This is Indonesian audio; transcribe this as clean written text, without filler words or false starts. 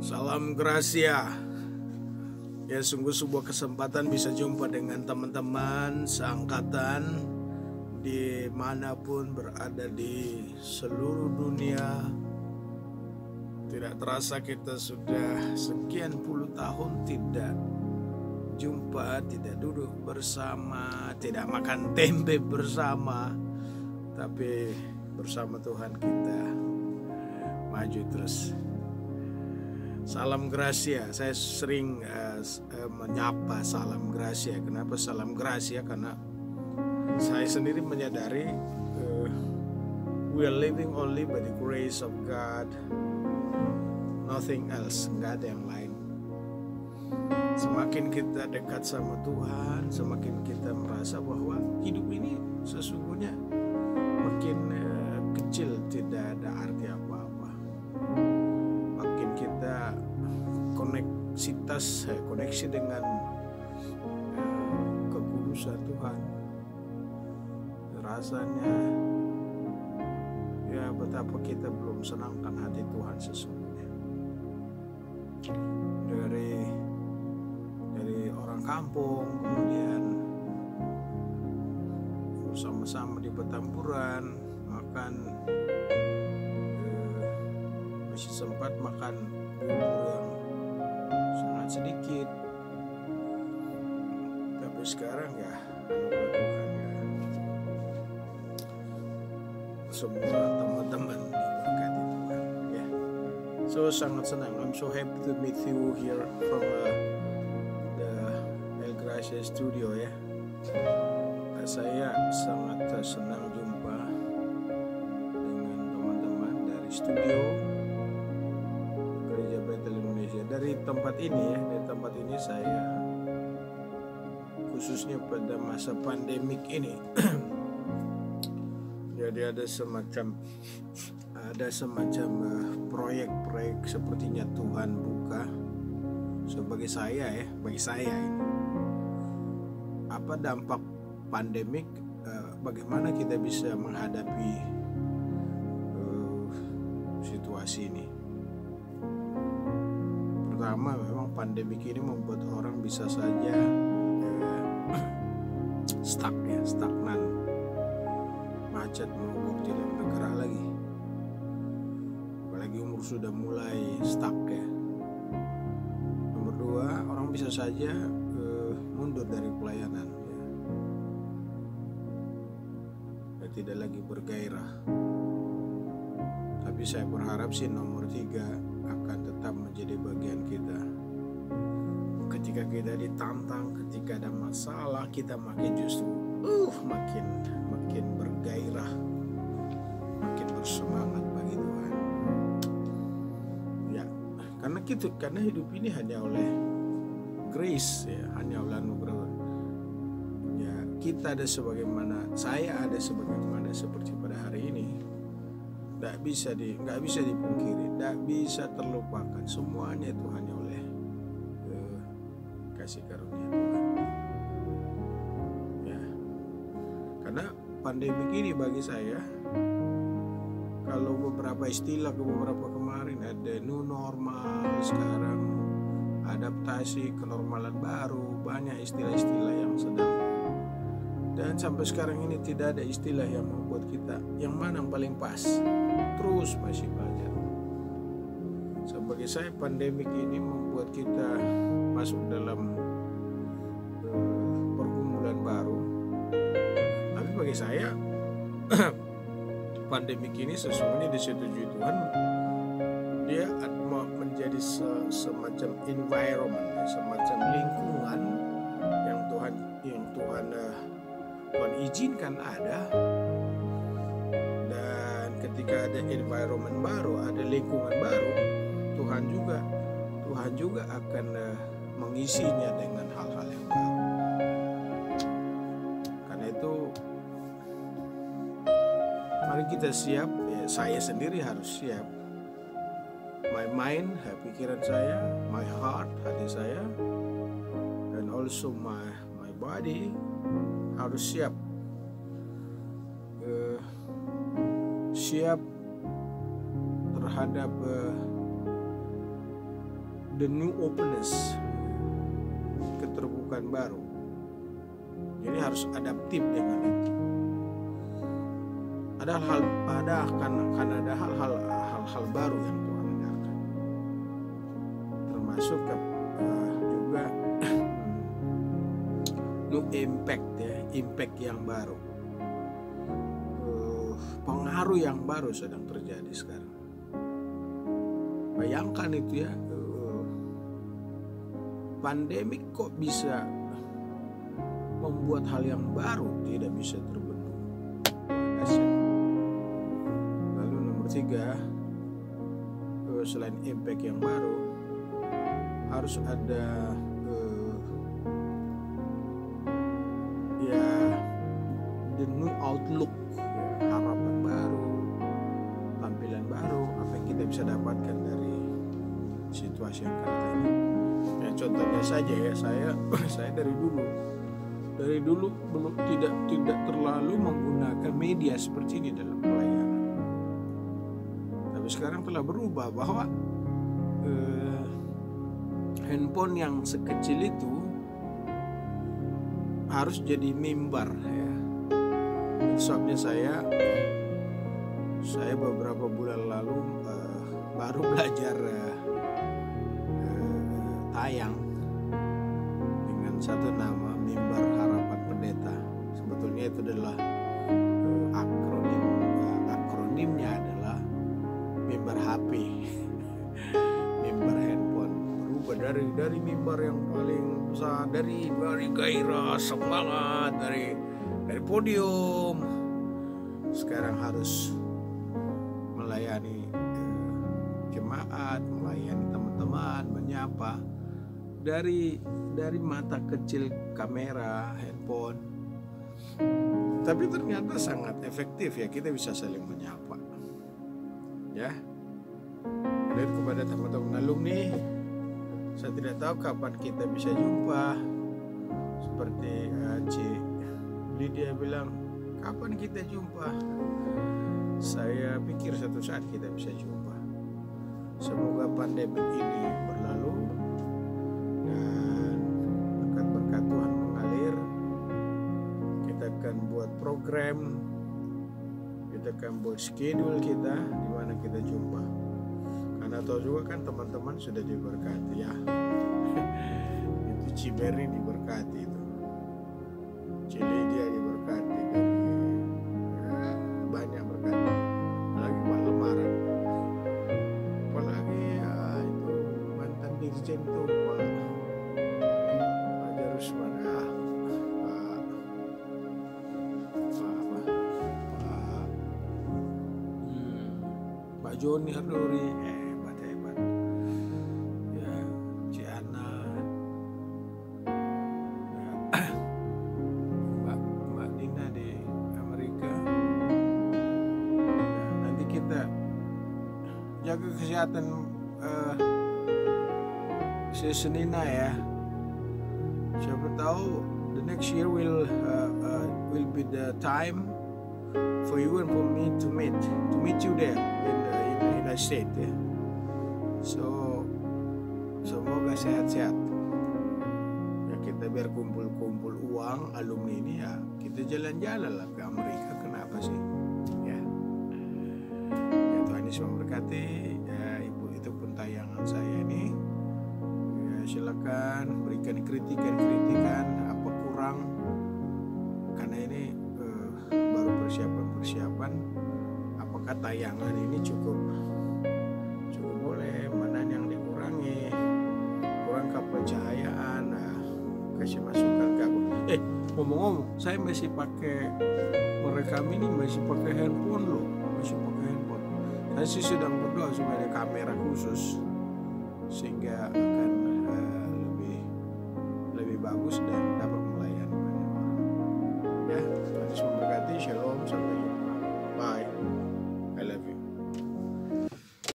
Salam Gracia. Ya, sungguh sebuah kesempatan bisa jumpa dengan teman-teman seangkatan dimanapun berada di seluruh dunia. Tidak terasa kita sudah sekian puluh tahun tidak jumpa, tidak duduk bersama, tidak makan tempe bersama, tapi bersama Tuhan kita maju terus. Salam Gracia. Saya sering menyapa salam Gracia. Kenapa salam Gracia? Karena saya sendiri menyadari we are living only by the grace of God, nothing else. Nggak ada yang lain. Semakin kita dekat sama Tuhan, semakin kita merasa bahwa hidup ini sesungguhnya makin kecil, tidak ada arti apa-apa. Makin kita koneksi dengan kekudusan Tuhan, rasanya ya betapa kita belum senangkan hati Tuhan sesungguhnya. Dari orang kampung, kemudian bersama-sama di petamburan makan, masih sempat makan bubur yang sangat sedikit, tapi sekarang ya anugerah Tuhan ya, semua teman-teman diberkati Tuhan ya. So sangat senang, I'm so happy to meet you here from the El Gracia Studio ya. Saya sangat senang jumpa dengan teman-teman dari studio Gereja Bethel Indonesia. Dari tempat ini saya khususnya pada masa pandemik ini jadi ada semacam proyek-proyek sepertinya Tuhan buka bagi saya ini. Apa dampak pandemik, bagaimana kita bisa menghadapi situasi ini. Pertama, memang pandemik ini membuat orang bisa saja stagnan, macet, mogok, tidak bergerak lagi. Apalagi umur sudah mulai stuck ya. Nomor dua, orang bisa saja mundur dari pelayanan ya, tidak lagi bergairah. Tapi saya berharap sih nomor tiga akan tetap menjadi bagian kita. Ketika kita ditantang, ketika ada masalah, kita makin makin bergairah, makin bersemangat bagi Tuhan. Ya, karena hidup ini hanya oleh grace ya, hanya oleh anugerah. Ya, kita ada sebagaimana, saya ada sebagaimana seperti pada hari ini. Nggak bisa dipungkiri, nggak bisa terlupakan. Semuanya itu hanya oleh kasih karunia Tuhan. Ya, karena pandemik ini bagi saya, kalau beberapa kemarin ada new normal, sekarang adaptasi kenormalan baru, banyak istilah-istilah yang sedang. Dan sampai sekarang ini tidak ada istilah yang membuat kita yang mana yang paling pas. Terus masih belajar. Bagi saya pandemik ini membuat kita masuk dalam pergumulan baru. Tapi bagi saya pandemik ini sesungguhnya disetujui Tuhan, dia menjadi semacam environment, semacam lingkungan yang Tuhan izinkan ada. Dan ketika ada environment baru, ada lingkungan baru, Tuhan juga akan mengisinya dengan hal-hal yang baru. Karena itu mari kita siap ya, saya sendiri harus siap. My mind, pikiran saya, my heart, hati saya, dan also my body harus siap terhadap the new openness, keterbukaan baru. Jadi harus adaptif dengan itu. Ada hal-hal baru yang Tuhan adakan, termasuk juga new impact ya, impact yang baru, pengaruh yang baru sedang terjadi sekarang. Bayangkan itu ya, pandemik kok bisa membuat hal yang baru tidak bisa terbendung. Lalu nomor 3, selain impact yang baru, harus ada the new outlook, harapan baru, tampilan baru, apa yang kita bisa dapatkan dari situasi yang kala ini. Ya, contohnya saja ya, saya dari dulu belum tidak terlalu menggunakan media seperti ini dalam pelayanan. Tapi sekarang telah berubah bahwa handphone yang sekecil itu harus jadi mimbar ya. Sebabnya saya beberapa bulan lalu baru belajar tayang dengan satu nama, Mimbar Harapan Pendeta. Sebetulnya itu adalah akronimnya adalah mimbar HP, mimbar handphone. Berubah dari mimbar yang paling besar, dari gairah, semangat, dari podium, sekarang harus melayani jemaat, melayani teman-teman, menyapa dari mata kecil kamera handphone. Tapi ternyata sangat efektif ya, kita bisa saling menyapa ya. Dan kepada teman-teman alumni, saya tidak tahu kapan kita bisa jumpa. Seperti Lydia bilang, kapan kita jumpa? Saya pikir satu saat kita bisa jumpa. Semoga pandemi ini berlalu dan berkat-berkat Tuhan mengalir. Kita akan buat program, kita akan buat schedule kita di mana kita jumpa. Karena tahu juga kan teman-teman sudah diberkati ya. Itu Ciberi diberkati itu. Ciledia diberkati dari banyak berkat. Lagi Pak Lemaran. Apalagi ya itu mantan dirjen tuh Pak Jarusman, Pak Joni Ardori, hebat ya, Ciana, ya, Mbak Nina di Amerika. Ya, nanti kita jaga kesehatan Nina ya. Siapa tahu the next year will be the time for you and for me to meet you there in the United States ya. So semoga sehat-sehat ya, kita biar kumpul uang alumni ini ya, kita jalan-jalan lah ke Amerika, kenapa sih ya. Ya Tuhan Yesus memberkati ya. Ibu, itu pun tayangan saya ini ya, silakan berikan kritikan apa kurang, karena ini baru persiapan apakah tayangan ini cukup boleh, mana yang dikurangi, kurang kepercayaan, kasih masukan ke aku. Ngomong-ngomong, saya masih pakai merekam ini, masih pakai handphone loh, saya sih sedang berdoa supaya ada kamera khusus sehingga akan